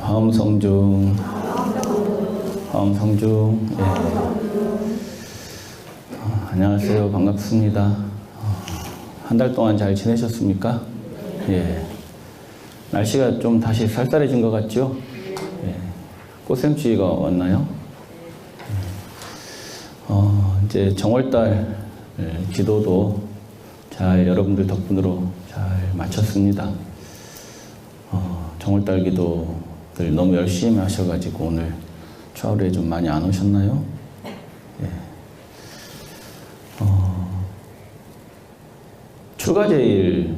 화엄성중, 화엄성중. 예. 안녕하세요. 반갑습니다. 한 달 동안 잘 지내셨습니까? 예. 날씨가 좀 다시 쌀쌀해진 것 같죠? 예. 꽃샘추위가 왔나요? 이제 정월달 기도도 잘 여러분들 덕분으로 잘 마쳤습니다. 정월달 기도들 너무 열심히 하셔가지고 오늘 추하루에 좀 많이 안 오셨나요? 예. 출가제일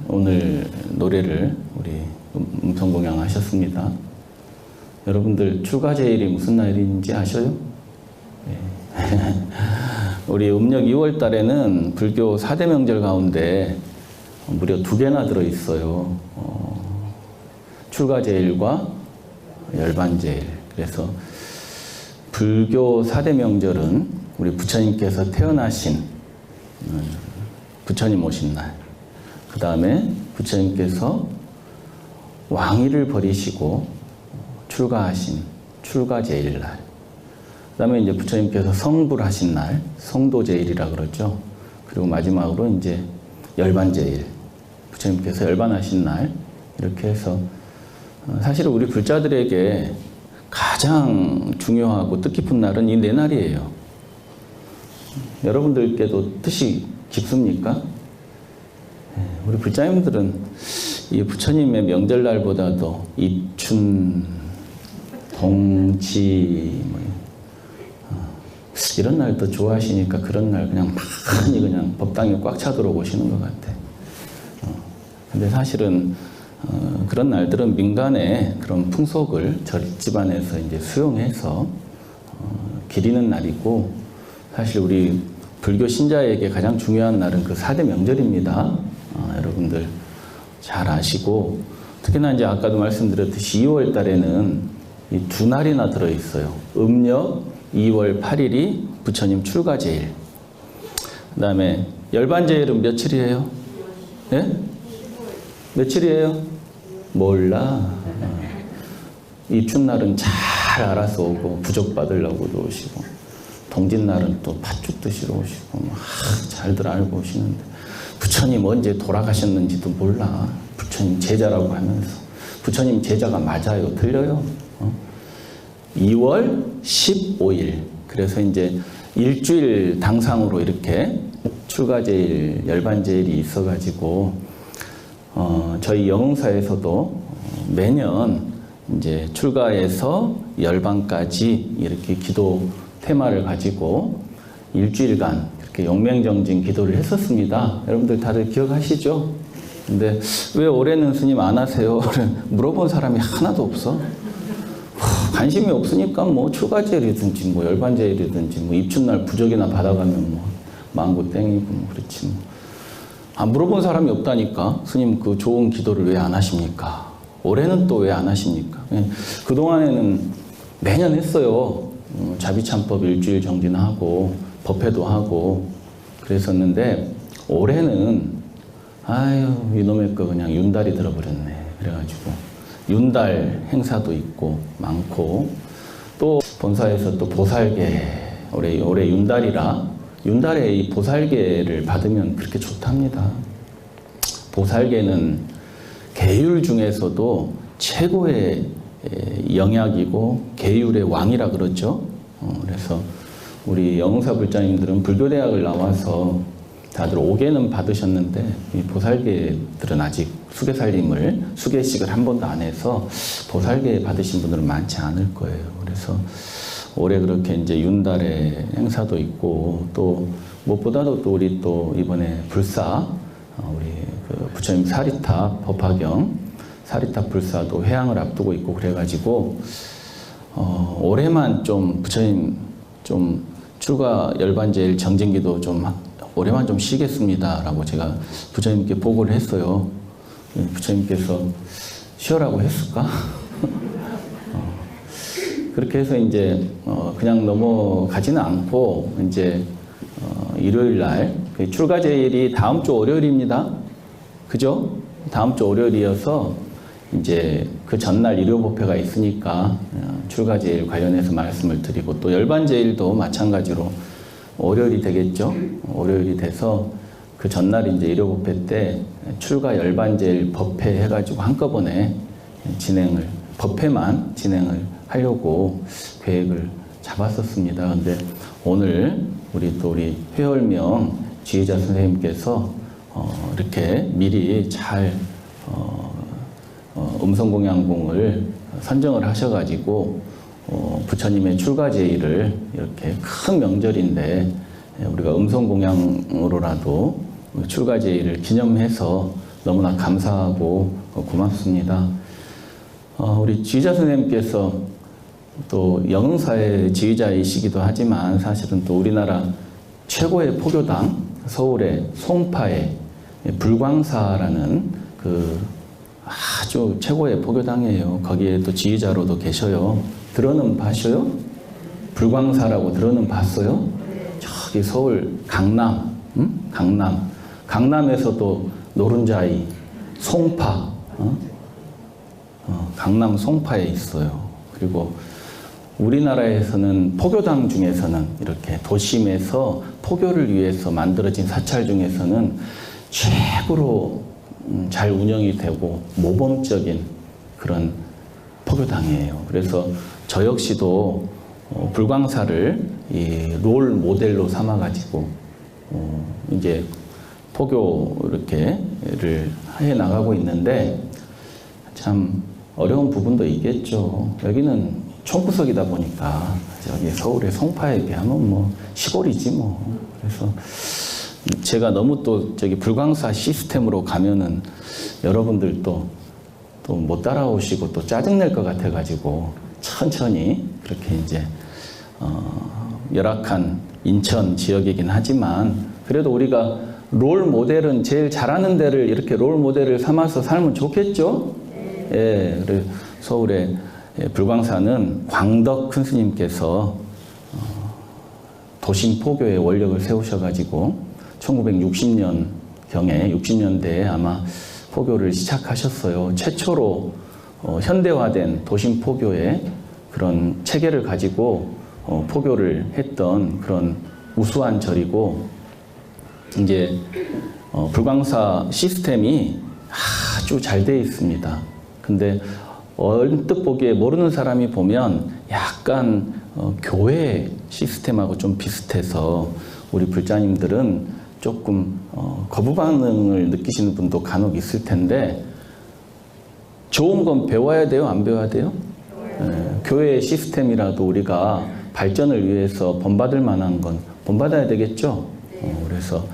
오늘 노래를 우리 음성공양 하셨습니다. 여러분들 출가제일이 무슨 날인지 아셔요? 예. 우리 음력 2월 달에는 불교 4대 명절 가운데 무려 2개나 들어있어요. 출가제일과 열반제일. 그래서 불교 4대 명절은 우리 부처님께서 태어나신 부처님 오신 날, 그 다음에 부처님께서 왕위를 버리시고 출가하신 출가제일 날, 그 다음에 이제 부처님께서 성불하신 날, 성도제일이라 그러죠. 그리고 마지막으로 이제 열반제일, 부처님께서 열반하신 날, 이렇게 해서 사실 우리 불자들에게 가장 중요하고 뜻깊은 날은 이 4날이에요. 여러분들께도 뜻이 깊습니까? 우리 불자님들은 이 부처님의 명절날보다도 입춘, 동지 이런 날 더 좋아하시니까 그런 날 그냥 많이 그냥 법당에 꽉 차도록 오시는 것 같아. 근데 사실은 그런 날들은 민간의 그런 풍속을 저희 집안에서 이제 수용해서 기리는 날이고, 사실 우리 불교 신자에게 가장 중요한 날은 그 4대 명절입니다. 여러분들 잘 아시고, 특히나 이제 아까도 말씀드렸듯이 2월 달에는 이 2날이나 들어있어요. 음력 2월 8일이 부처님 출가제일. 그 다음에 열반제일은 며칠이에요? 예? 며칠이에요? 몰라. 입춘날은 잘 알아서 오고 부적 받으려고도 오시고, 동짓날은 또 팥죽 드시러 오시고 잘들 알고 오시는데 부처님 언제 돌아가셨는지도 몰라. 부처님 제자라고 하면서. 부처님 제자가 맞아요? 틀려요? 2월 15일. 그래서 이제 일주일 당상으로 이렇게 출가제일, 열반제일이 있어가지고 저희 영흥사에서도 매년 이제 출가에서 열반까지 이렇게 기도 테마를 가지고 일주일간 이렇게 용맹정진 기도를 했었습니다. 여러분들 다들 기억하시죠? 근데 왜 올해는 스님 안 하세요? 물어본 사람이 하나도 없어. 관심이 없으니까 뭐 출가제일이든지 뭐 열반제일이든지 뭐 입춘날 부적이나 받아가면 뭐 망고 땡이고 뭐 그렇지 뭐. 물어본 사람이 없다니까. 스님 그 좋은 기도를 왜 안 하십니까? 올해는 또 왜 안 하십니까? 그동안에는 매년 했어요. 자비참법 일주일 정진하고 법회도 하고 그랬었는데, 올해는 아유 이놈의 거 그냥 윤달이 들어버렸네. 그래가지고 윤달 행사도 있고 많고, 또 본사에서 또 보살계 올해 윤달이라 윤달에 이 보살계를 받으면 그렇게 좋답니다. 보살계는 계율 중에서도 최고의 영약이고 계율의 왕이라 그러죠. 그래서 우리 영흥사 불자님들은 불교대학을 나와서 다들 5계는 받으셨는데 이 보살계들은 아직 수계살림을, 수계식을 한 번도 안 해서 보살계 받으신 분들은 많지 않을 거예요. 그래서 올해 그렇게 이제 윤달에 행사도 있고, 또 무엇보다도 또 우리 또 이번에 불사, 우리 그 부처님 사리탑 법화경 사리탑 불사도 회향을 앞두고 있고 그래가지고 올해만 좀 부처님 좀 출가 열반제일 정진기도 좀 올해만 좀 쉬겠습니다 라고 제가 부처님께 보고를 했어요. 부처님께서 쉬어라고 했을까? 그렇게 해서 이제 그냥 넘어가지는 않고 이제 일요일 날 출가제일이 다음 주 월요일입니다. 그죠? 다음 주 월요일이어서 이제 그 전날 일요법회가 있으니까 출가제일 관련해서 말씀을 드리고, 또 열반제일도 마찬가지로 월요일이 되겠죠. 월요일이 돼서 그 전날 이제 일요법회 때 출가 열반제일 법회 해가지고 한꺼번에 법회만 진행을 하려고 계획을 잡았었습니다. 근데 오늘 우리 회월명 지휘자 선생님께서 이렇게 미리 잘 음성공양봉을 선정을 하셔가지고 부처님의 출가제일을 이렇게 큰 명절인데 우리가 음성공양으로라도 출가제일을 기념해서 너무나 감사하고 고맙습니다. 우리 지휘자 선생님께서 또 영흥사의 지휘자이시기도 하지만 사실은 또 우리나라 최고의 포교당 서울의 송파의 불광사라는 그 아주 최고의 포교당이에요. 거기에 또 지휘자로도 계셔요. 들어는 봐셔요? 불광사라고 들어는 봤어요? 저기 서울 강남, 강남에서도 노른자이, 송파, 강남 송파에 있어요. 그리고 우리나라에서는 포교당 중에서는 이렇게 도심에서 포교를 위해서 만들어진 사찰 중에서는 최고로 잘 운영이 되고 모범적인 그런 포교당이에요. 그래서 저 역시도 불광사를 이 롤 모델로 삼아가지고 이제 포교 이렇게를 해 나가고 있는데 참 어려운 부분도 있겠죠. 여기는 총구석이다 보니까 저기 서울의 송파에 비하면 뭐 시골이지 뭐. 그래서 제가 너무 또 저기 불광사 시스템으로 가면은 여러분들 또 못 따라오시고 또 짜증낼 것 같아가지고 천천히 그렇게 이제 열악한 인천 지역이긴 하지만 그래도 우리가 롤 모델은 제일 잘하는 데를 이렇게 롤 모델을 삼아서 살면 좋겠죠? 예, 그래서 서울의 불광사는 광덕 큰 스님께서 도심 포교의 원력을 세우셔가지고 1960년경에 60년대에 아마 포교를 시작하셨어요. 최초로 현대화된 도심 포교의 그런 체계를 가지고 포교를 했던 그런 우수한 절이고, 이제 불광사 시스템이 아주 잘 되어 있습니다. 근데 언뜻 보기에 모르는 사람이 보면 약간 교회 시스템하고 좀 비슷해서 우리 불자님들은 조금 거부 반응을 느끼시는 분도 간혹 있을 텐데, 좋은 건 배워야 돼요? 안 배워야 돼요? 교회 시스템이라도 우리가 발전을 위해서 본받을 만한 건 본받아야 되겠죠? 그래서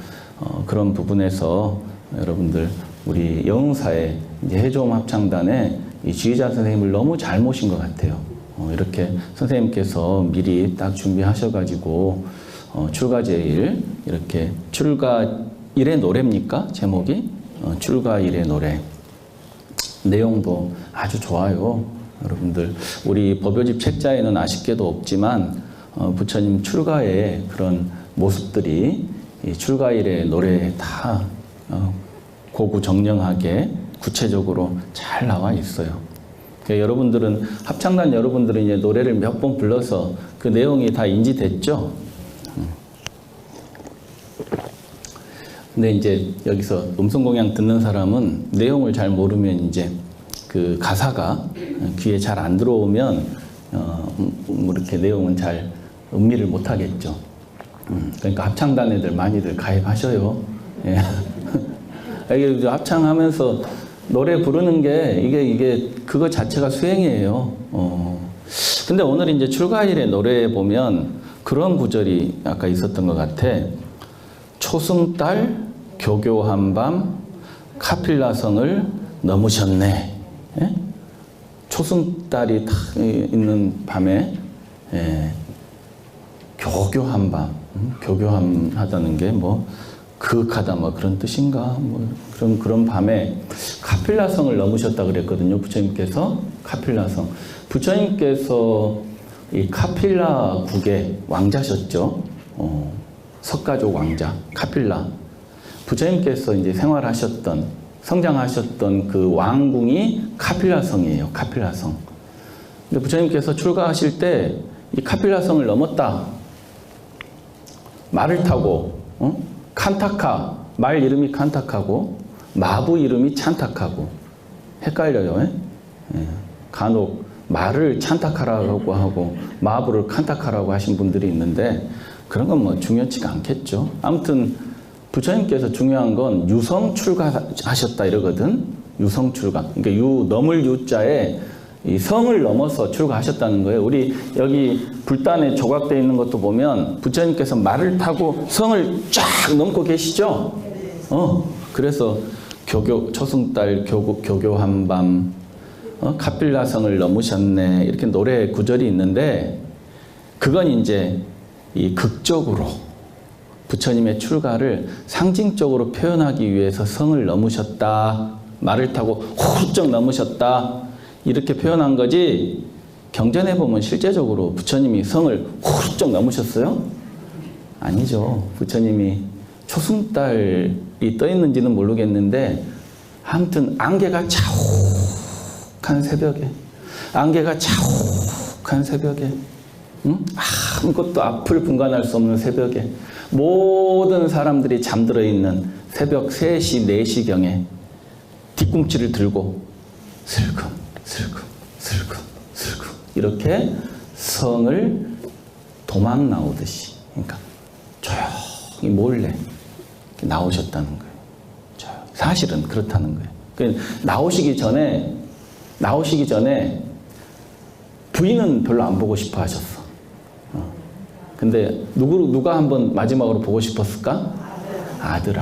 그런 부분에서 여러분들 우리 영흥사의 이제 해조음 합창단의 이 지휘자 선생님을 너무 잘 모신 것 같아요. 이렇게 선생님께서 미리 딱 준비하셔가지고 출가제일 이렇게 출가일의 노래입니까? 제목이 출가일의 노래. 내용도 아주 좋아요. 여러분들 우리 법요집 책자에는 아쉽게도 없지만 부처님 출가의 그런 모습들이 이 출가일의 노래에 다 고구정령하게 구체적으로 잘 나와 있어요. 그러니까 여러분들은 합창단 여러분들은 이제 노래를 몇 번 불러서 그 내용이 다 인지됐죠? 근데 이제 여기서 음성공양 듣는 사람은 내용을 잘 모르면 이제 그 가사가 귀에 잘 안 들어오면 이렇게 내용은 잘 음미를 못 하겠죠. 그러니까 합창단 애들 많이들 가입하셔요. 예. 이게 합창하면서 노래 부르는 게 이게 그거 자체가 수행이에요. 근데 오늘 이제 출가일의 노래에 보면 그런 구절이 아까 있었던 것 같아. 초승달 교교한 밤 카필라성을 넘으셨네. 예? 초승달이 탁 있는 밤에 교교한 밤, 교교하다는 게 뭐 그윽하다 뭐 그런 뜻인가? 뭐 그런 밤에 카필라성을 넘으셨다 그랬거든요. 부처님께서 카필라성. 부처님께서 이 카필라국의 왕자셨죠. 석가족 왕자 카필라. 부처님께서 이제 생활하셨던 성장하셨던 그 왕궁이 카필라성이에요. 카필라성. 근데 부처님께서 출가하실 때 이 카필라성을 넘었다. 말을 타고 칸타카, 말 이름이 칸타카고 마부 이름이 찬타카고 헷갈려요. 예. 간혹 말을 찬타카라고 하고 마부를 칸타카라고 하신 분들이 있는데 그런 건 뭐 중요치가 않겠죠. 아무튼 부처님께서 중요한 건 유성 출가하셨다 이러거든. 유성 출가. 그러니까 유 넘을 유자에 이 성을 넘어서 출가하셨다는 거예요. 우리 여기 불단에 조각되어 있는 것도 보면 부처님께서 말을 타고 성을 쫙 넘고 계시죠. 그래서 초승달 교교한 밤 카필라성을 넘으셨네 이렇게 노래 구절이 있는데 그건 이제 이 극적으로 부처님의 출가를 상징적으로 표현하기 위해서 성을 넘으셨다. 말을 타고 훌쩍 넘으셨다. 이렇게 표현한 거지 경전에 보면 실제적으로 부처님이 성을 훌쩍 넘으셨어요? 아니죠. 부처님이 초승달이 떠 있는지는 모르겠는데 아무튼 안개가 자욱한 새벽에 안개가 자욱한 새벽에 아무것도 앞을 분간할 수 없는 새벽에 모든 사람들이 잠들어 있는 새벽 3시, 4시경에 뒤꿈치를 들고 슬금 이렇게 성을 도망 나오듯이 그러니까 조용히 몰래 나오셨다는 거예요. 사실은 그렇다는 거예요. 그러니까 나오시기 전에 부인은 별로 안 보고 싶어 하셨어. 근데 누가 한번 마지막으로 보고 싶었을까? 아들.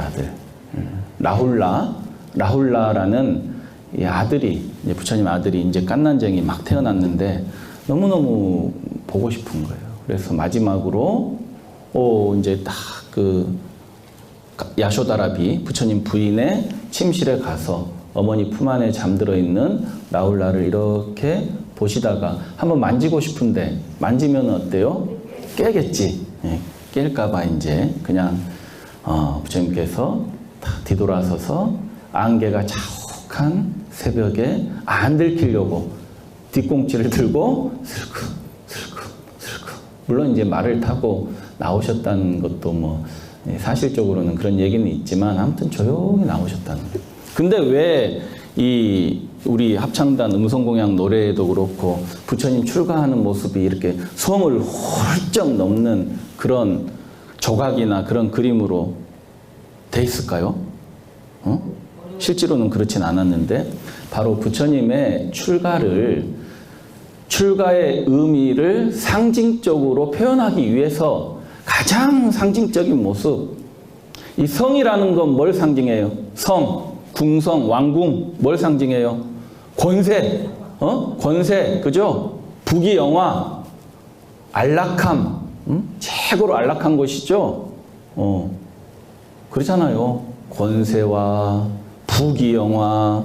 라훌라라는 이 아들이 이제 부처님 아들이 이제 깐난쟁이 막 태어났는데 너무너무 보고 싶은 거예요. 그래서 마지막으로 이제 딱 그 야쇼다라비 부처님 부인의 침실에 가서 어머니 품 안에 잠들어 있는 라훌라를 이렇게 보시다가 한번 만지고 싶은데 만지면 어때요? 깨겠지. 예, 깰까봐 이제 그냥 부처님께서 딱 뒤돌아서서 안개가 자욱한 새벽에 안 들키려고 뒷꿈치를 들고 슬금 물론 이제 말을 타고 나오셨다는 것도 뭐 사실적으로는 그런 얘기는 있지만 아무튼 조용히 나오셨다는 거예요. 근데 왜 이 우리 합창단 음성공양 노래에도 그렇고 부처님 출가하는 모습이 이렇게 성을 훌쩍 넘는 그런 조각이나 그런 그림으로 돼 있을까요? 실제로는 그렇진 않았는데 바로 부처님의 출가의 의미를 상징적으로 표현하기 위해서 가장 상징적인 모습, 이 성이라는 건 뭘 상징해요? 성, 궁성, 왕궁 뭘 상징해요? 권세, 권세, 그죠? 부귀영화, 안락함, 최고로 안락한 곳이죠. 그렇잖아요. 권세와 부귀영화,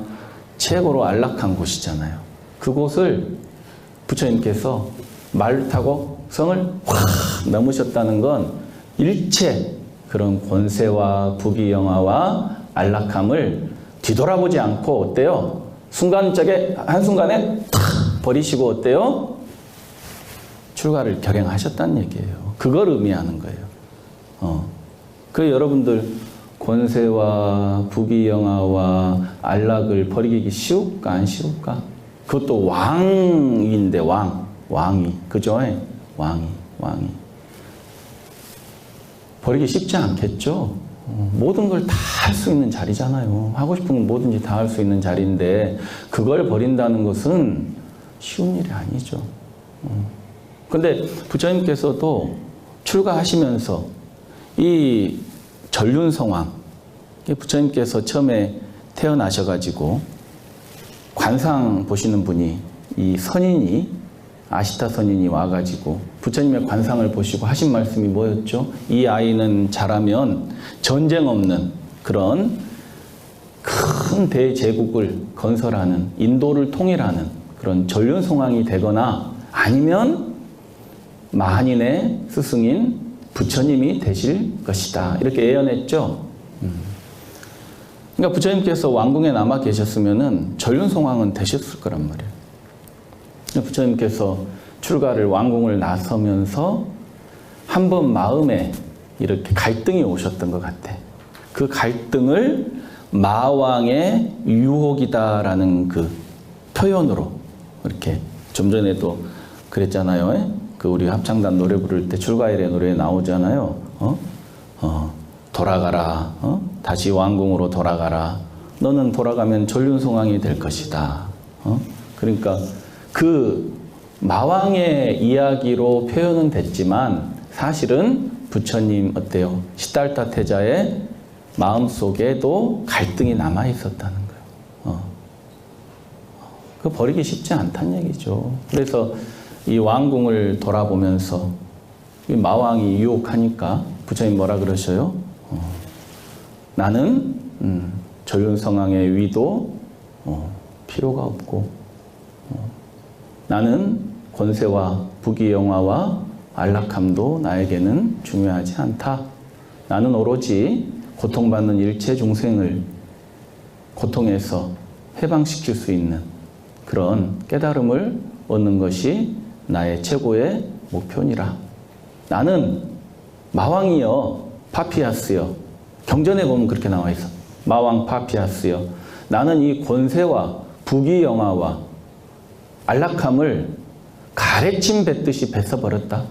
최고로 안락한 곳이잖아요. 그곳을 부처님께서 말을 타고 성을 확 넘으셨다는 건 일체 그런 권세와 부귀영화와 안락함을 뒤돌아보지 않고 어때요? 한순간에 탁 버리시고 어때요? 출가를 결행하셨다는 얘기예요. 그걸 의미하는 거예요. 그 여러분들 권세와 부귀영화와 안락을 버리기 쉬울까 안 쉬울까? 그것도 왕인데 왕이 그죠? 왕이 버리기 쉽지 않겠죠. 모든 걸 다 할 수 있는 자리잖아요. 하고 싶은 건 뭐든지 다 할 수 있는 자리인데 그걸 버린다는 것은 쉬운 일이 아니죠. 근데 부처님께서도 출가하시면서 이 전륜성왕, 부처님께서 처음에 태어나셔가지고 관상 보시는 분이 이 선인이 아시타 선인이 와가지고 부처님의 관상을 보시고 하신 말씀이 뭐였죠? 이 아이는 자라면 전쟁 없는 그런 큰 대제국을 건설하는 인도를 통일하는 그런 전륜성왕이 되거나 아니면 만인의 스승인 부처님이 되실 것이다. 이렇게 예언했죠. 그러니까 부처님께서 왕궁에 남아 계셨으면은 전륜송왕은 되셨을 거란 말이에요. 부처님께서 출가를 왕궁을 나서면서 한 번 마음에 이렇게 갈등이 오셨던 것 같아. 그 갈등을 마왕의 유혹이다라는 그 표현으로 이렇게 좀 전에도 그랬잖아요. 그 우리 합창단 노래 부를 때 출가일의 노래에 나오잖아요. 돌아가라. 다시 왕궁으로 돌아가라. 너는 돌아가면 전륜송왕이 될 것이다. 그러니까 그 마왕의 이야기로 표현은 됐지만 사실은 부처님 어때요? 시달타 태자의 마음속에도 갈등이 남아 있었다는 거예요. 그 버리기 쉽지 않다는 얘기죠. 그래서 이 왕궁을 돌아보면서 이 마왕이 유혹하니까 부처님 뭐라 그러셔요? 나는 전륜성왕의 위도 필요가 없고 나는 권세와 부귀영화와 안락함도 나에게는 중요하지 않다. 나는 오로지 고통받는 일체 중생을 고통에서 해방시킬 수 있는 그런 깨달음을 얻는 것이 나의 최고의 목표니라. 나는 마왕이여 파피아스여. 경전에 보면 그렇게 나와 있어. 마왕 파피아스여. 나는 이 권세와 부귀영화와 안락함을 가래침 뱉듯이 뱉어버렸다.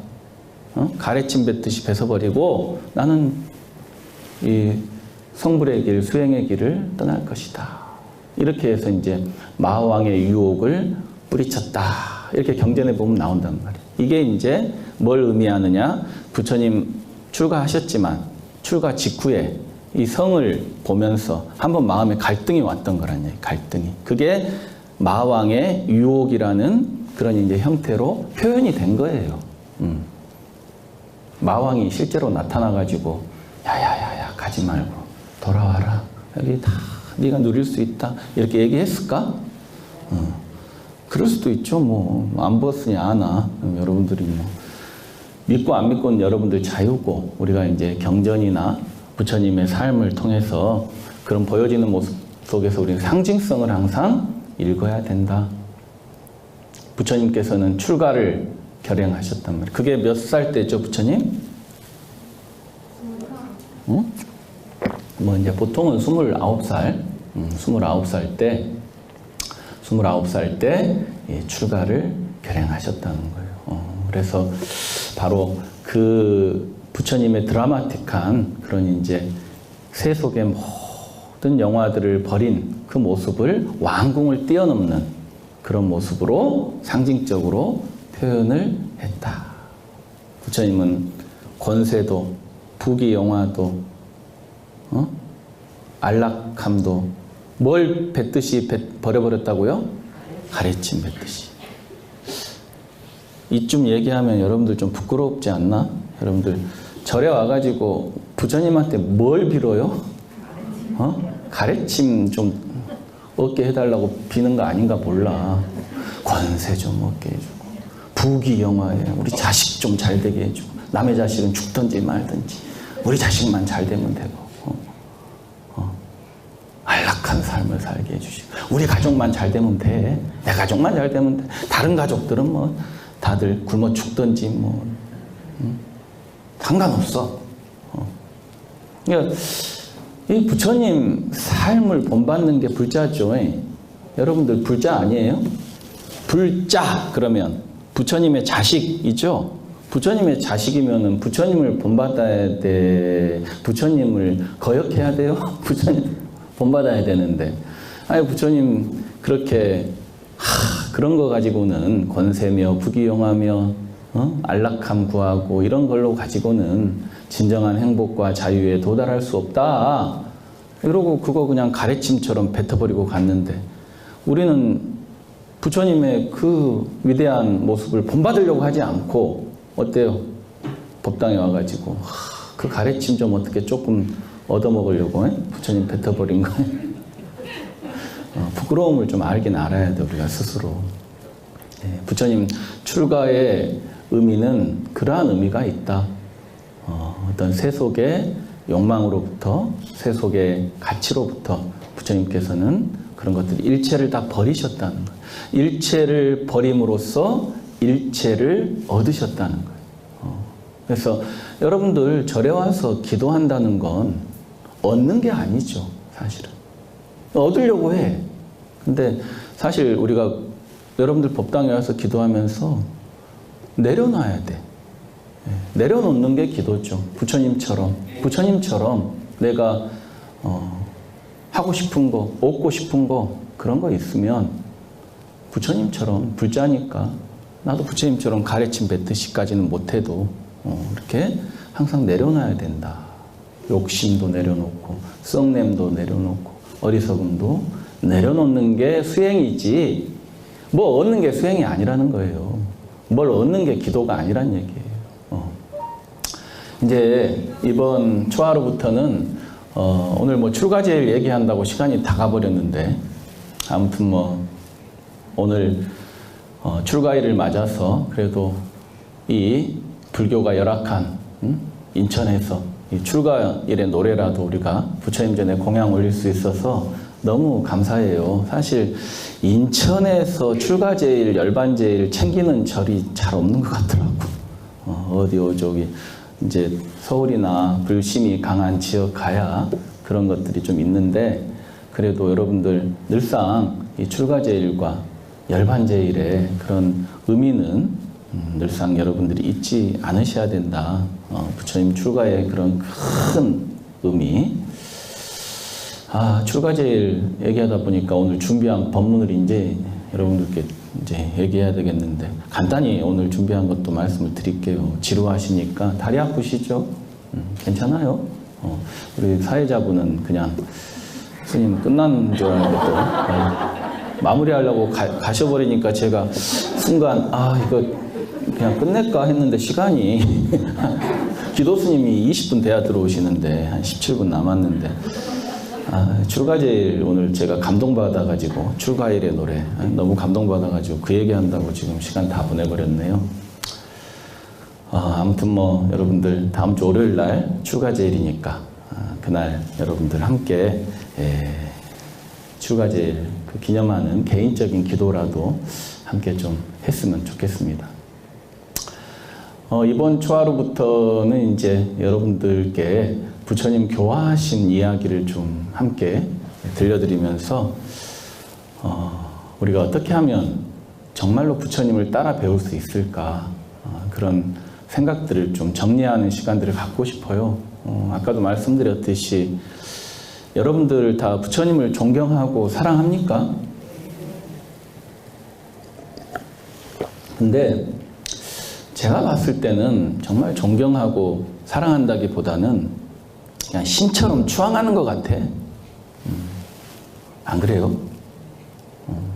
가래침 뱉듯이 뱉어버리고 나는 이 성불의 길, 수행의 길을 떠날 것이다. 이렇게 해서 이제 마왕의 유혹을 뿌리쳤다. 이렇게 경전에 보면 나온단 말이에요. 이게 이제 뭘 의미하느냐? 부처님 출가하셨지만 출가 직후에 이 성을 보면서 한번 마음에 갈등이 왔던 거란 얘기예요. 갈등이. 그게 마왕의 유혹이라는 그런 이제 형태로 표현이 된 거예요. 마왕이 실제로 나타나가지고 야야야야 가지 말고 돌아와라. 여기 다 네가 누릴 수 있다. 이렇게 얘기했을까? 그럴 수도 있죠. 뭐 안 벗으니 아나. 여러분들이 뭐 믿고 안 믿고는 여러분들 자유고 우리가 이제 경전이나 부처님의 삶을 통해서 그런 보여지는 모습 속에서 우리는 상징성을 항상 읽어야 된다. 부처님께서는 출가를 결행하셨단 말이에요. 그게 몇 살 때죠, 부처님? 응? 뭐 이제 보통은 29살, 29살 때 출가를 결행하셨다는 거예요. 그래서 바로 그 부처님의 드라마틱한 그런 이제 세속의 모든 영화들을 버린 그 모습을 왕궁을 뛰어넘는 그런 모습으로 상징적으로 표현을 했다. 부처님은 권세도 부귀영화도 안락함도 뭘 뱉듯이 버려버렸다고요? 가래침 뱉듯이. 이쯤 얘기하면 여러분들 좀 부끄럽지 않나? 여러분들 절에 와가지고 부처님한테 뭘 빌어요? 가래침 좀 얻게 해달라고 비는 거 아닌가 몰라. 권세 좀 얻게 해주고 부귀영화에 우리 자식 좀 잘 되게 해주고 남의 자식은 죽든지 말든지 우리 자식만 잘 되면 되고 안락한 삶을 살게 해주시고 우리 가족만 잘 되면 돼. 내 가족만 잘 되면 돼. 다른 가족들은 뭐 다들 굶어 죽든지 뭐 상관없어. 그러니까 이 부처님 삶을 본받는 게 불자죠. 여러분들 불자 아니에요? 불자 그러면 부처님의 자식이죠. 부처님의 자식이면은 부처님을 본받아야 돼. 부처님을 거역해야 돼요. 부처님 본받아야 되는데 아니 부처님 그렇게 그런 거 가지고는 권세며 부귀영화며 안락함 구하고 이런 걸로 가지고는 진정한 행복과 자유에 도달할 수 없다. 이러고 그거 그냥 가래침처럼 뱉어버리고 갔는데 우리는 부처님의 그 위대한 모습을 본받으려고 하지 않고 어때요? 법당에 와가지고 그 가래침 좀 어떻게 조금 얻어먹으려고 부처님 뱉어버린 거예요. 부끄러움을 좀 알긴 알아야 돼 우리가 스스로. 부처님 출가의 의미는 그러한 의미가 있다. 어떤 세속의 욕망으로부터 세속의 가치로부터 부처님께서는 그런 것들 일체를 다 버리셨다는 거예요. 일체를 버림으로써 일체를 얻으셨다는 거예요. 그래서 여러분들 절에 와서 기도한다는 건 얻는 게 아니죠, 사실은. 얻으려고 해. 근데 사실 우리가 여러분들 법당에 와서 기도하면서 내려놔야 돼. 내려놓는 게 기도죠. 부처님처럼 내가 하고 싶은 거, 얻고 싶은 거 그런 거 있으면 부처님처럼 불자니까 나도 부처님처럼 가래침 뱉듯이까지는 못해도 이렇게 항상 내려놔야 된다. 욕심도 내려놓고 썩냄도 내려놓고 어리석음도 내려놓는 게 수행이지 뭐 얻는 게 수행이 아니라는 거예요. 뭘 얻는 게 기도가 아니란 얘기예요. 이제 이번 초하루부터는 오늘 뭐 출가제일 얘기한다고 시간이 다 가버렸는데 아무튼 뭐 오늘 출가일을 맞아서 그래도 이 불교가 열악한 인천에서 이 출가일의 노래라도 우리가 부처님 전에 공양 올릴 수 있어서 너무 감사해요. 사실 인천에서 출가제일, 열반제일 챙기는 절이 잘 없는 것 같더라고. 저기 이제 서울이나 불심이 강한 지역 가야 그런 것들이 좀 있는데 그래도 여러분들 늘상 이 출가제일과 열반제일의 그런 의미는 늘상 여러분들이 잊지 않으셔야 된다. 부처님 출가의 그런 큰 의미. 출가제일 얘기하다 보니까 오늘 준비한 법문을 이제 여러분들께 이제 얘기해야 되겠는데 간단히 오늘 준비한 것도 말씀을 드릴게요. 지루하시니까 다리 아프시죠? 괜찮아요. 우리 사회자분은 그냥 스님 끝난 줄 알았는데 마무리하려고 가셔버리니까 제가 순간 이거 그냥 끝낼까 했는데 시간이 기도 스님이 20분 돼야 들어오시는데 한 17분 남았는데 출가제일 오늘 제가 감동받아가지고 출가일의 노래 너무 감동받아가지고 그 얘기한다고 지금 시간 다 보내버렸네요. 아무튼 뭐 여러분들 다음 주 월요일 날 출가제일이니까 그날 여러분들 함께 출가제일 그 기념하는 개인적인 기도라도 함께 좀 했으면 좋겠습니다. 이번 초하루부터는 이제 여러분들께 부처님 교화하신 이야기를 좀 함께 들려드리면서 우리가 어떻게 하면 정말로 부처님을 따라 배울 수 있을까 그런 생각들을 좀 정리하는 시간들을 갖고 싶어요. 아까도 말씀드렸듯이 여러분들 다 부처님을 존경하고 사랑합니까? 근데 제가 봤을 때는 정말 존경하고 사랑한다기보다는 그냥 신처럼 추앙하는 것 같아. 안 그래요?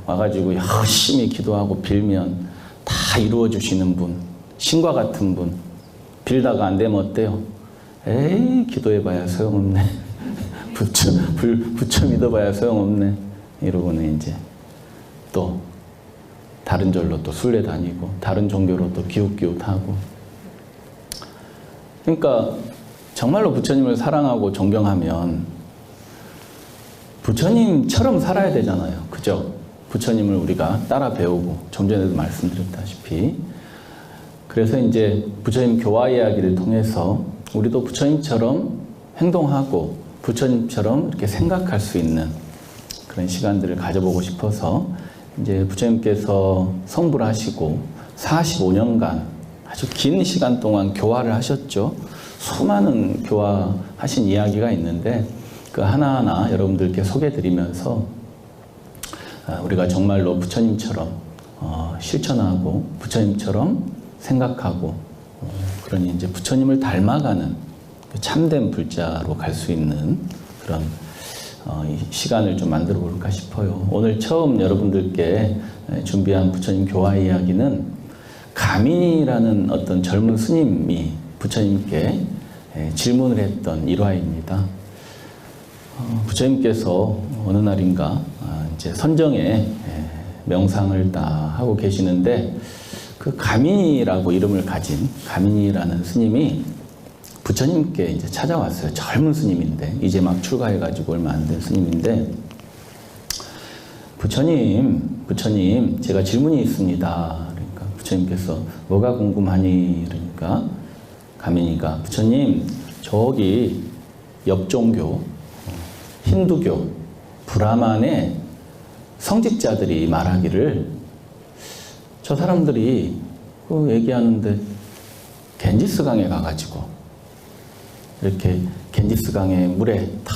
와가지고 열심히 기도하고 빌면 다 이루어주시는 분, 신과 같은 분, 빌다가 안 되면 어때요? 에이, 기도해봐야 소용없네. 부처 믿어봐야 소용없네. 이러고는 이제 또 다른 절로 또 순례 다니고 다른 종교로 또 기웃기웃하고. 그러니까 정말로 부처님을 사랑하고 존경하면 부처님처럼 살아야 되잖아요. 그죠? 부처님을 우리가 따라 배우고 좀 전에도 말씀드렸다시피 그래서 이제 부처님 교화 이야기를 통해서 우리도 부처님처럼 행동하고 부처님처럼 이렇게 생각할 수 있는 그런 시간들을 가져보고 싶어서 이제 부처님께서 성불 하시고 45년간 아주 긴 시간 동안 교화를 하셨죠. 수많은 교화하신 이야기가 있는데 그 하나하나 여러분들께 소개드리면서 우리가 정말로 부처님처럼 실천하고 부처님처럼 생각하고 그러니 이제 부처님을 닮아가는 참된 불자로 갈 수 있는 그런 이 시간을 좀 만들어 볼까 싶어요. 오늘 처음 여러분들께 준비한 부처님 교화 이야기는 가민이라는 어떤 젊은 스님이 부처님께 질문을 했던 일화입니다. 부처님께서 어느 날인가 이제 선정에 명상을 딱 하고 계시는데 그 가민이라고 이름을 가진 가민이라는 스님이 부처님께 이제 찾아왔어요. 젊은 스님인데 이제 막 출가해가지고 얼마 안 된 스님인데 부처님, 제가 질문이 있습니다. 그러니까 부처님께서 뭐가 궁금하니? 그러니까 가민이가 부처님, 저기 옆종교, 힌두교, 브라만의 성직자들이 말하기를 저 사람들이 그 얘기하는데 겐지스강에 가가지고 이렇게 겐지스강의 물에 다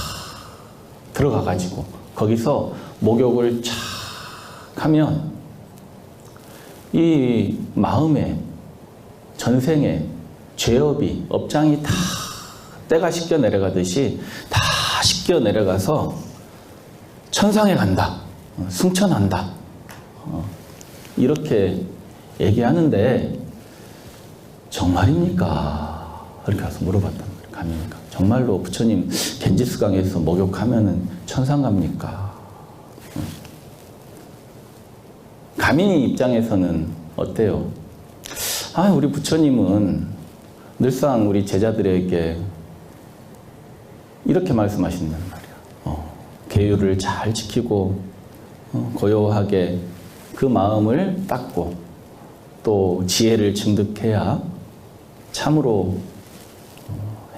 들어가가지고 거기서 목욕을 착 하면 이 마음에 전생에 죄업이 업장이 다 때가 씻겨 내려가듯이 다 씻겨 내려가서 천상에 간다, 승천한다, 이렇게 얘기하는데 정말입니까? 이렇게 가서 물어봤단 말이에요. 가미니까 정말로 부처님 겐지스강에서 목욕하면은 천상 갑니까? 가민이 입장에서는 어때요? 우리 부처님은 늘상 우리 제자들에게 이렇게 말씀하신단 말이야. 계율을 잘 지키고 고요하게 그 마음을 닦고 또 지혜를 증득해야 참으로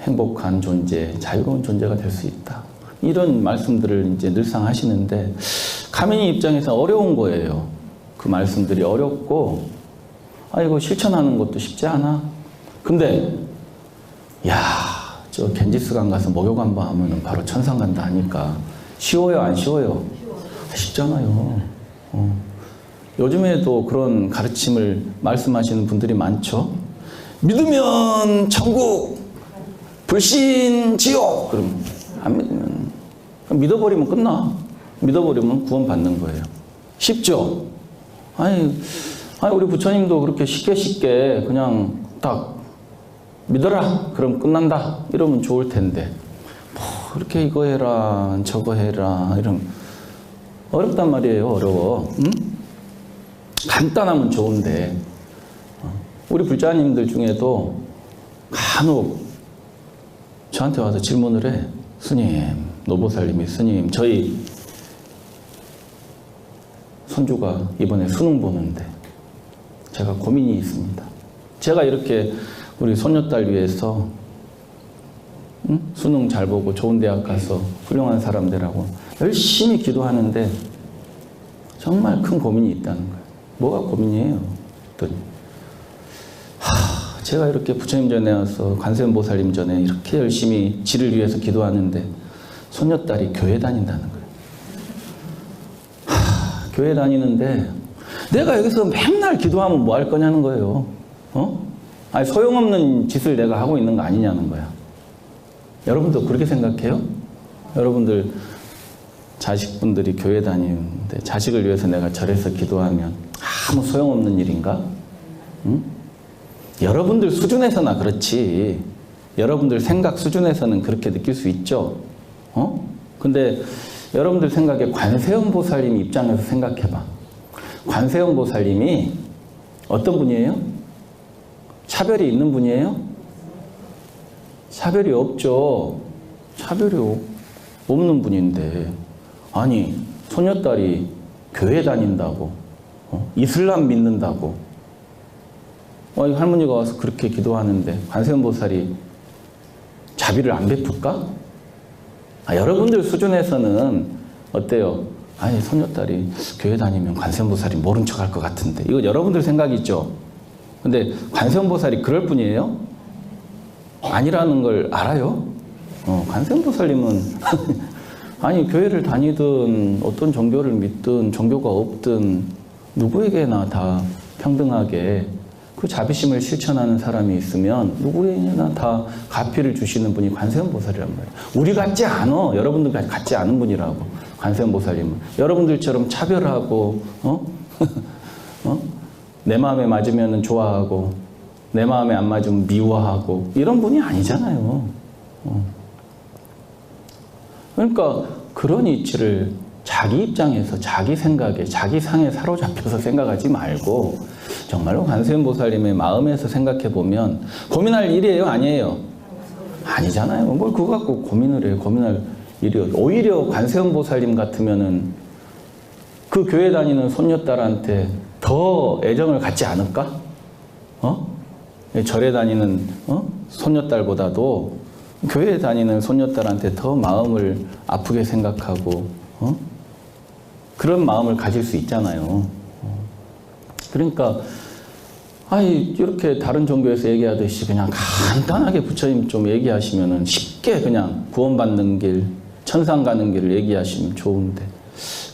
행복한 존재, 자유로운 존재가 될 수 있다. 이런 말씀들을 이제 늘상 하시는데 가민이 입장에서 어려운 거예요. 그 말씀들이 어렵고 이거 실천하는 것도 쉽지 않아. 근데 저 겐지스강 가서 목욕 한번 하면 바로 천상 간다 하니까 쉬워요, 안 쉬워요? 쉽잖아요. 요즘에도 그런 가르침을 말씀하시는 분들이 많죠. 믿으면 천국, 불신 지옥. 그럼 안 믿으면 믿어버리면 끝나. 믿어버리면 구원받는 거예요. 쉽죠? 우리 부처님도 그렇게 쉽게 그냥 딱 믿어라. 그럼 끝난다. 이러면 좋을 텐데 그렇게 이거 해라 저거 해라 이러면 어렵단 말이에요. 어려워. 응? 간단하면 좋은데 우리 불자님들 중에도 간혹 저한테 와서 질문을 해. 스님, 노보살님이 스님, 저희 손주가 이번에 수능 보는데 제가 고민이 있습니다. 제가 이렇게 우리 손녀딸 위해서 수능 잘 보고 좋은 대학 가서 훌륭한 사람 되라고 열심히 기도하는데 정말 큰 고민이 있다는 거예요. 뭐가 고민이에요? 그랬더니 제가 이렇게 부처님 전에 와서 관세음보살님 전에 이렇게 열심히 지를 위해서 기도하는데 손녀딸이 교회 다닌다는 거예요. 교회 다니는데 내가 여기서 맨날 기도하면 뭐 할 거냐는 거예요. 소용없는 짓을 내가 하고 있는 거 아니냐는 거야. 여러분도 그렇게 생각해요? 여러분들 자식분들이 교회 다니는데 자식을 위해서 내가 절에서 기도하면 아무 소용없는 일인가? 응? 여러분들 수준에서나 그렇지. 여러분들 생각 수준에서는 그렇게 느낄 수 있죠. 근데 여러분들 생각에 관세음보살님 입장에서 생각해봐. 관세음보살님이 어떤 분이에요? 차별이 있는 분이에요? 차별이 없죠. 차별이 없는 분인데 손녀딸이 교회 다닌다고 이슬람 믿는다고 할머니가 와서 그렇게 기도하는데 관세음보살이 자비를 안 베풀까? 여러분들 수준에서는 어때요? 손녀딸이 교회 다니면 관세음보살이 모른 척 할 것 같은데 이거 여러분들 생각이죠? 근데 관세음보살이 그럴 뿐이에요? 아니라는 걸 알아요? 관세음보살님은 교회를 다니든 어떤 종교를 믿든 종교가 없든 누구에게나 다 평등하게 그 자비심을 실천하는 사람이 있으면 누구에게나 다 가피를 주시는 분이 관세음보살이란 말이에요. 우리 같지 않아. 여러분들 같지 않은 분이라고. 관세음보살님은 여러분들처럼 차별하고 내 마음에 맞으면 좋아하고 내 마음에 안 맞으면 미워하고 이런 분이 아니잖아요. 그러니까 그런 이치를 자기 입장에서 자기 생각에 자기 상에 사로잡혀서 생각하지 말고 정말로 관세음보살님의 마음에서 생각해 보면 고민할 일이에요? 아니에요? 아니잖아요. 뭘 그거 갖고 고민을 해요. 고민할 일이요. 오히려 관세음보살님 같으면은 그 교회 다니는 손녀딸한테 더 애정을 갖지 않을까? 절에 다니는 손녀딸보다도 교회에 다니는 손녀딸한테 더 마음을 아프게 생각하고 그런 마음을 가질 수 있잖아요. 그러니까 이렇게 다른 종교에서 얘기하듯이 그냥 간단하게 부처님 좀 얘기하시면은 쉽게 그냥 구원받는 길, 천상 가는 길을 얘기하시면 좋은데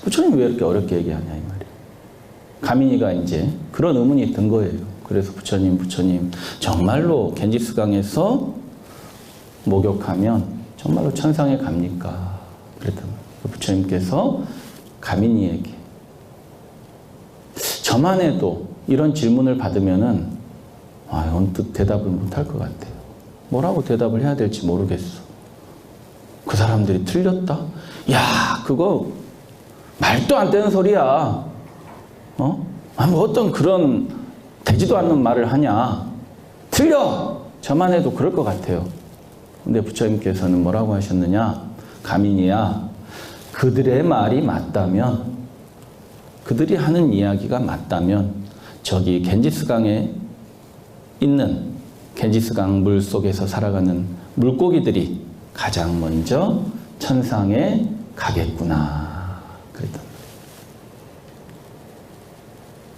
부처님 왜 이렇게 어렵게 얘기하냐 이 말이에요. 가민이가 이제 그런 의문이 든 거예요. 그래서 부처님 정말로 겐지스강에서 목욕하면 정말로 천상에 갑니까? 그랬더니 부처님께서 가민이에게 저만 해도 이런 질문을 받으면은 언뜻 대답을 못할 것 같아요. 뭐라고 대답을 해야 될지 모르겠어. 그 사람들이 틀렸다? 야, 그거 말도 안 되는 소리야. 뭐 어떤 그런 되지도 않는 말을 하냐. 틀려! 저만 해도 그럴 것 같아요. 근데 부처님께서는 뭐라고 하셨느냐? 가민이야, 그들의 말이 맞다면, 그들이 하는 이야기가 맞다면 저기 겐지스강에 있는 겐지스강 물 속에서 살아가는 물고기들이 가장 먼저 천상에 가겠구나. 그랬던.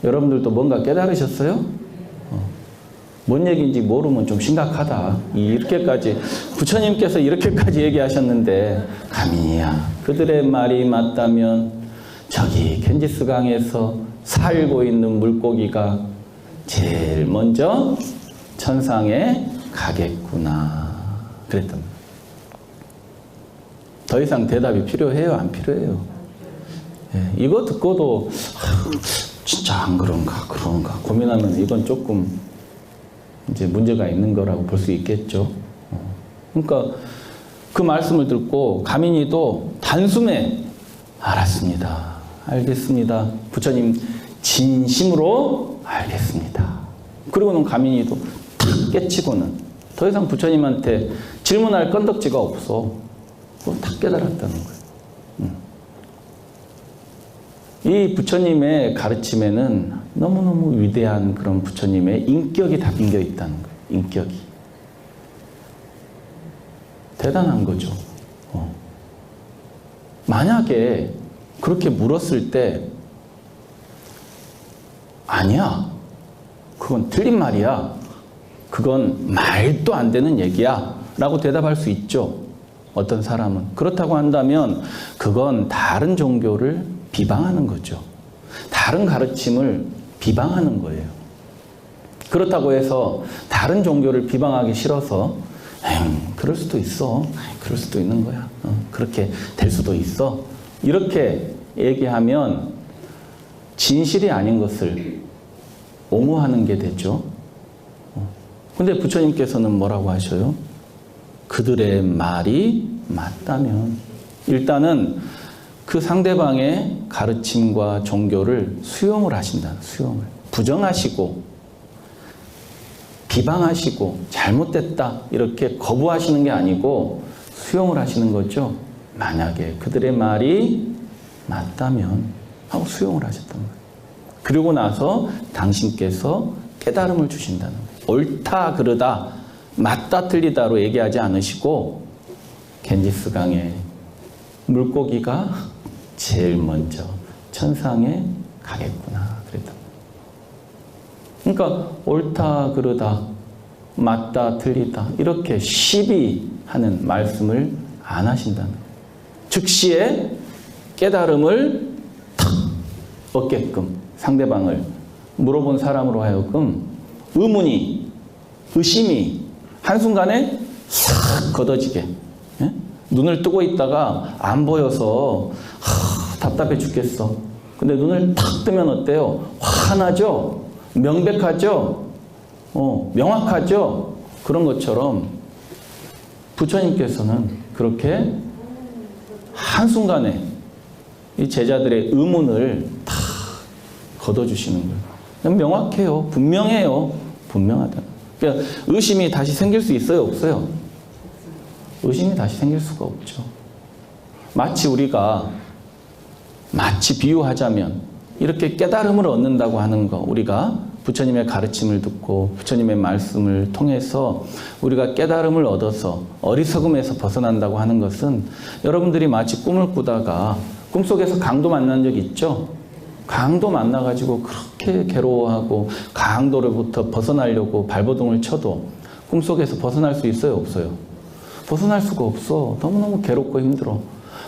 여러분들도 뭔가 깨달으셨어요? 뭔 얘기인지 모르면 좀 심각하다. 이렇게까지 부처님께서 이렇게까지 얘기하셨는데 가민이야, 그들의 말이 맞다면 저기 겐지스강에서 살고 있는 물고기가 제일 먼저 천상에 가겠구나. 그랬던. 더 이상 대답이 필요해요? 안 필요해요? 이거 듣고도 진짜 안 그런가 고민하면 이건 조금 이제 문제가 있는 거라고 볼 수 있겠죠. 그러니까 그 말씀을 듣고 가민이도 단숨에 알았습니다. 알겠습니다. 부처님 진심으로 알겠습니다. 그리고는 가민이도 탁 깨치고는 더 이상 부처님한테 질문할 건덕지가 없어. 탁 깨달았다는 거예요. 이 부처님의 가르침에는 너무너무 위대한 그런 부처님의 인격이 담겨 있다는 거예요. 인격이. 대단한 거죠. 만약에 그렇게 물었을 때 아니야, 그건 틀린 말이야, 그건 말도 안 되는 얘기야 라고 대답할 수 있죠. 어떤 사람은. 그렇다고 한다면 그건 다른 종교를 비방하는 거죠. 다른 가르침을 비방하는 거예요. 그렇다고 해서 다른 종교를 비방하기 싫어서 그럴 수도 있어. 그럴 수도 있는 거야. 그렇게 될 수도 있어. 이렇게 얘기하면 진실이 아닌 것을 옹호하는 게 되죠. 근데 부처님께서는 뭐라고 하셔요? 그들의 말이 맞다면 일단은 그 상대방의 가르침과 종교를 수용을 하신다. 수용을. 부정하시고 비방하시고 잘못됐다 이렇게 거부하시는 게 아니고 수용을 하시는 거죠. 만약에 그들의 말이 맞다면 하고 수용을 하셨단 말이에요. 그리고 나서 당신께서 깨달음을 주신다는 거예요. 옳다 그르다 맞다 틀리다로 얘기하지 않으시고 겐지스강에 물고기가 제일 먼저 천상에 가겠구나 그랬다. 그러니까 옳다 그르다 맞다 틀리다 이렇게 시비하는 말씀을 안 하신다는 거예요. 즉시에 깨달음을 탁 얻게끔 상대방을 물어본 사람으로 하여금 의심이 한순간에 싹 걷어지게. 예? 눈을 뜨고 있다가 안 보여서 답답해 죽겠어. 근데 눈을 탁 뜨면 어때요? 환하죠? 명백하죠? 명확하죠? 그런 것처럼 부처님께서는 그렇게 한순간에 이 제자들의 의문을 다 걷어주시는 거예요. 명확해요. 분명해요. 분명하다. 그러니까 의심이 다시 생길 수 있어요? 없어요? 의심이 다시 생길 수가 없죠. 마치 우리가 마치 비유하자면 이렇게 깨달음을 얻는다고 하는 거, 우리가 부처님의 가르침을 듣고 부처님의 말씀을 통해서 우리가 깨달음을 얻어서 어리석음에서 벗어난다고 하는 것은 여러분들이 마치 꿈을 꾸다가 꿈속에서 강도 만난 적 있죠? 강도 만나가지고 그렇게 괴로워하고 강도로부터 벗어나려고 발버둥을 쳐도 꿈속에서 벗어날 수 있어요? 없어요? 벗어날 수가 없어. 너무너무 괴롭고 힘들어.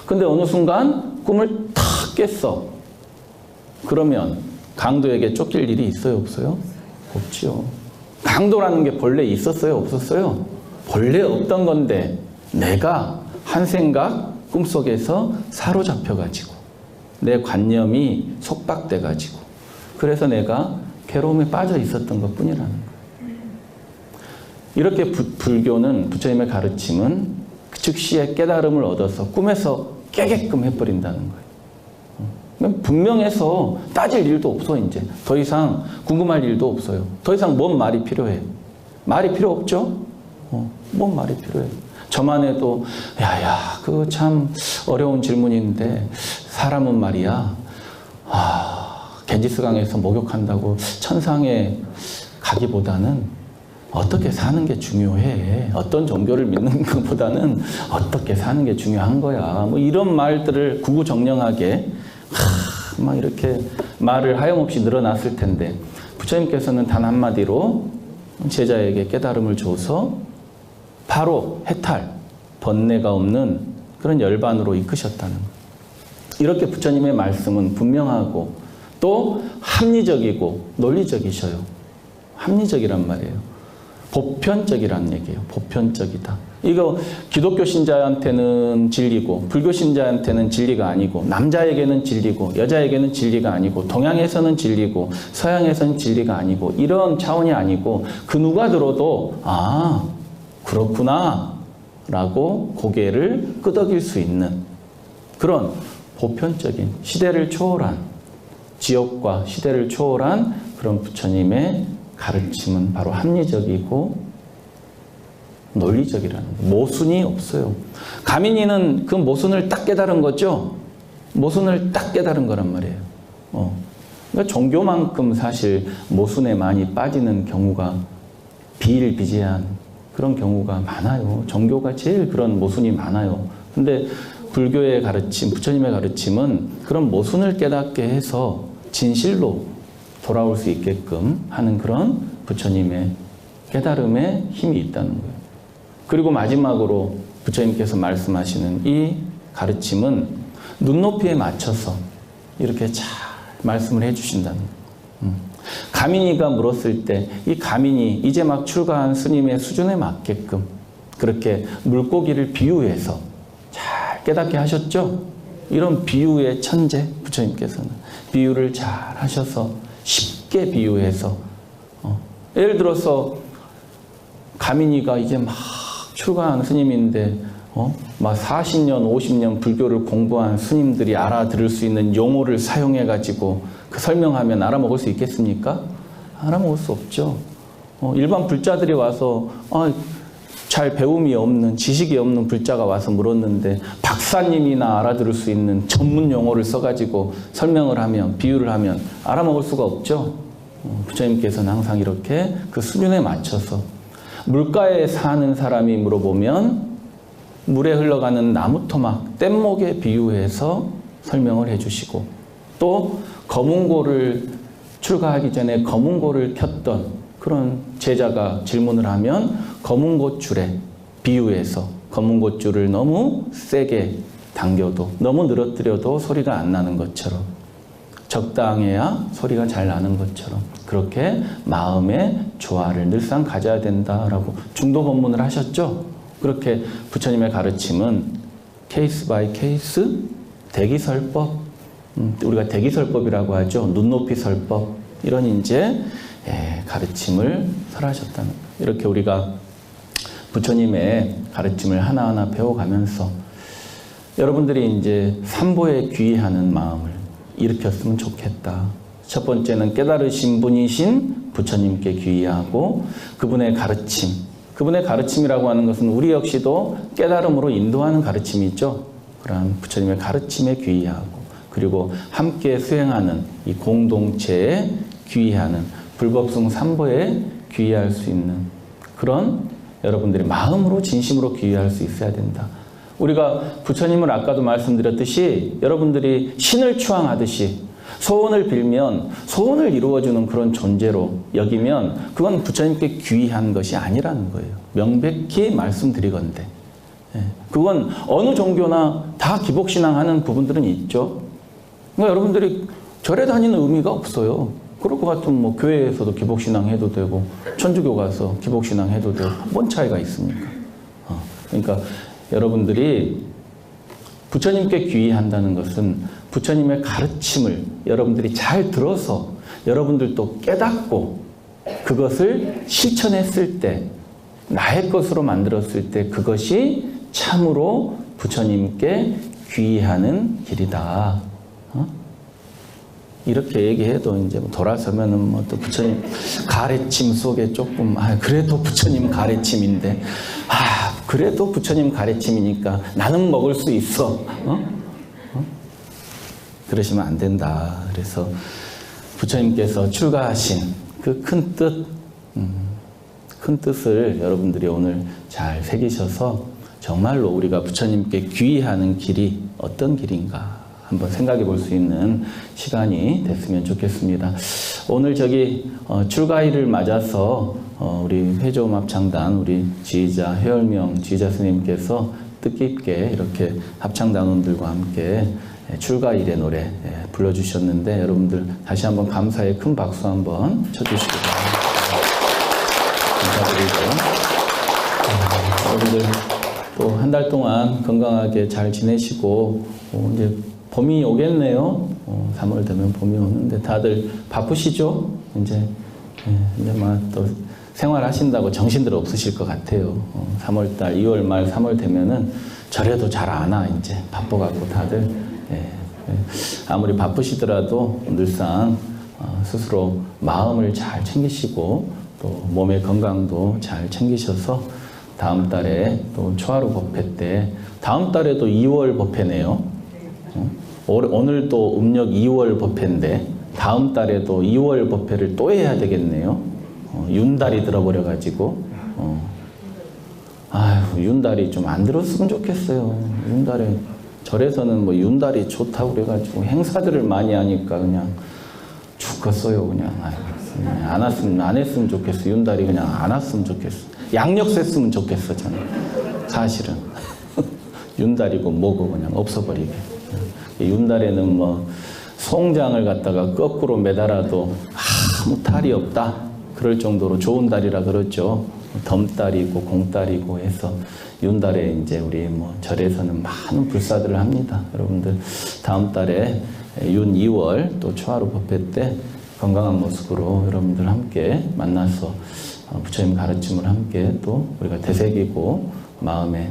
근데 어느 순간 꿈을 탁 깼어. 그러면 강도에게 쫓길 일이 있어요? 없어요? 없지요. 강도라는 게 본래 있었어요? 없었어요? 본래 없던 건데 내가 한 생각 꿈속에서 사로잡혀가지고 내 관념이 속박돼가지고 그래서 내가 괴로움에 빠져 있었던 것 뿐이라는 거예요. 이렇게 불교는, 부처님의 가르침은 즉시에 깨달음을 얻어서 꿈에서 깨게끔 해버린다는 거예요. 분명해서 따질 일도 없어. 이제 더 이상 궁금할 일도 없어요. 더 이상 뭔 말이 필요해? 말이 필요 없죠? 뭔 말이 필요해? 저만 해도 야야 그거 참 어려운 질문인데 사람은 말이야 겐지스강에서 목욕한다고 천상에 가기보다는 어떻게 사는 게 중요해. 어떤 종교를 믿는 것보다는 어떻게 사는 게 중요한 거야. 뭐 이런 말들을 구구정령하게 막 이렇게 말을 하염없이 늘어났을 텐데 부처님께서는 단 한마디로 제자에게 깨달음을 줘서 바로 해탈, 번뇌가 없는 그런 열반으로 이끄셨다는 거예요. 이렇게 부처님의 말씀은 분명하고 또 합리적이고 논리적이셔요. 합리적이란 말이에요. 보편적이란 얘기예요. 보편적이다. 이거 기독교 신자한테는 진리고 불교 신자한테는 진리가 아니고 남자에게는 진리고 여자에게는 진리가 아니고 동양에서는 진리고 서양에서는 진리가 아니고 이런 차원이 아니고 그 누가 들어도 아 그렇구나 라고 고개를 끄덕일 수 있는 그런 보편적인 시대를 초월한 지역과 시대를 초월한 그런 부처님의 가르침은 바로 합리적이고 논리적이라는 거예요. 모순이 없어요. 가민이는 그 모순을 딱 깨달은 거죠. 모순을 딱 깨달은 거란 말이에요. 그러니까 종교만큼 사실 모순에 많이 빠지는 경우가 비일비재한 그런 경우가 많아요. 종교가 제일 그런 모순이 많아요. 근데 불교의 가르침, 부처님의 가르침은 그런 모순을 깨닫게 해서 진실로 돌아올 수 있게끔 하는 그런 부처님의 깨달음의 힘이 있다는 거예요. 그리고 마지막으로 부처님께서 말씀하시는 이 가르침은 눈높이에 맞춰서 이렇게 잘 말씀을 해주신다는 거예요. 가민이가 물었을 때 이 가민이 이제 막 출가한 스님의 수준에 맞게끔 그렇게 물고기를 비유해서 잘 깨닫게 하셨죠? 이런 비유의 천재 부처님께서는 비유를 잘 하셔서 쉽게 비유해서 예를 들어서 가민이가 이제 막 출가한 스님인데 막 40년, 50년 불교를 공부한 스님들이 알아들을 수 있는 용어를 사용해가지고 그 설명하면 알아먹을 수 있겠습니까? 알아먹을 수 없죠. 일반 불자들이 와서 잘 배움이 없는, 지식이 없는 불자가 와서 물었는데 박사님이나 알아들을 수 있는 전문 용어를 써가지고 설명을 하면, 비유를 하면 알아먹을 수가 없죠. 부처님께서는 항상 이렇게 그 수준에 맞춰서 물가에 사는 사람이 물어보면 물에 흘러가는 나무토막, 뗏목에 비유해서 설명을 해주시고 또 검은고를 출가하기 전에 검은고를 켰던 그런 제자가 질문을 하면 검은고줄에 비유해서 검은고줄을 너무 세게 당겨도 너무 늘어뜨려도 소리가 안 나는 것처럼 적당해야 소리가 잘 나는 것처럼 그렇게 마음의 조화를 늘상 가져야 된다라고 중도 법문을 하셨죠. 그렇게 부처님의 가르침은 케이스 바이 케이스 대기설법, 우리가 대기설법이라고 하죠. 눈높이 설법, 이런 이제 가르침을 설하셨다는 거예요. 이렇게 우리가 부처님의 가르침을 하나하나 배워가면서 여러분들이 이제 삼보에 귀의하는 마음을 일으켰으면 좋겠다. 첫 번째는 깨달으신 분이신 부처님께 귀의하고 그분의 가르침, 그분의 가르침이라고 하는 것은 우리 역시도 깨달음으로 인도하는 가르침이 있죠. 그러한 부처님의 가르침에 귀의하고 그리고 함께 수행하는 이 공동체에 귀의하는 불법성 삼보에 귀의할 수 있는 그런 여러분들이 마음으로 진심으로 귀의할 수 있어야 된다. 우리가 부처님을 아까도 말씀드렸듯이 여러분들이 신을 추앙하듯이 소원을 빌면 소원을 이루어주는 그런 존재로 여기면 그건 부처님께 귀의한 것이 아니라는 거예요. 명백히 말씀드리건대. 그건 어느 종교나 다 기복신앙하는 부분들은 있죠. 그러니까 여러분들이 절에 다니는 의미가 없어요. 그럴 것 같으면 뭐 교회에서도 기복신앙 해도 되고 천주교 가서 기복신앙 해도 되고 뭔 차이가 있습니까? 그러니까 여러분들이 부처님께 귀의한다는 것은 부처님의 가르침을 여러분들이 잘 들어서 여러분들도 깨닫고 그것을 실천했을 때 나의 것으로 만들었을 때 그것이 참으로 부처님께 귀의하는 길이다. 이렇게 얘기해도 이제 돌아서면은 뭐 또 부처님 가르침 속에 조금 그래도 부처님 가르침인데 그래도 부처님 가르침이니까 나는 먹을 수 있어. 그러시면 안 된다. 그래서 부처님께서 출가하신 그 큰 뜻을 여러분들이 오늘 잘 새기셔서 정말로 우리가 부처님께 귀의하는 길이 어떤 길인가 한번 생각해 볼 수 있는 시간이 됐으면 좋겠습니다. 오늘 출가일을 맞아서 우리 회조음합창단 우리 지휘자 회열명 지휘자 스님께서 뜻깊게 이렇게 합창단원들과 함께 출가일의 노래 불러주셨는데 여러분들 다시 한번 감사의 큰 박수 한번 쳐주시기 바랍니다. 감사드리고 여러분들 또 한 달 동안 건강하게 잘 지내시고 이제 봄이 오겠네요. 3월 되면 봄이 오는데 다들 바쁘시죠? 이제 막 또 생활하신다고 정신들 없으실 것 같아요. 3월달, 2월 말, 3월 되면은 절에도 잘 안 와. 이제 바빠갖고 다들 아무리 바쁘시더라도 늘상 스스로 마음을 잘 챙기시고 또 몸의 건강도 잘 챙기셔서 다음 달에 또 초하루 법회 때 다음 달에도 2월 법회네요. 오늘 또 음력 2월 법회인데 다음 달에도 2월 법회를 또 해야 되겠네요. 윤달이 들어버려가지고 윤달이 좀 안 들었으면 좋겠어요. 윤달에 절에서는 뭐 윤달이 좋다고 그래가지고 행사들을 많이 하니까 그냥 죽겠어요. 그냥 안 했으면 좋겠어. 윤달이 그냥 안 왔으면 좋겠어. 양력 셌으면 좋겠어. 저는 사실은 윤달이고 뭐고 그냥 없어버리게. 윤달에는 뭐 송장을 갖다가 거꾸로 매달아도 아무 탈이 없다. 그럴 정도로 좋은 달이라 그러죠. 덤달이고 공달이고 해서 윤달에 이제 우리 뭐 절에서는 많은 불사들을 합니다. 여러분들 다음 달에 윤 2월 또 초하루 법회 때 건강한 모습으로 여러분들 함께 만나서 부처님 가르침을 함께 또 우리가 되새기고 마음에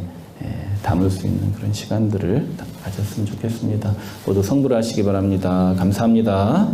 담을 수 있는 그런 시간들을 가졌으면 좋겠습니다. 모두 성불하시기 바랍니다. 감사합니다.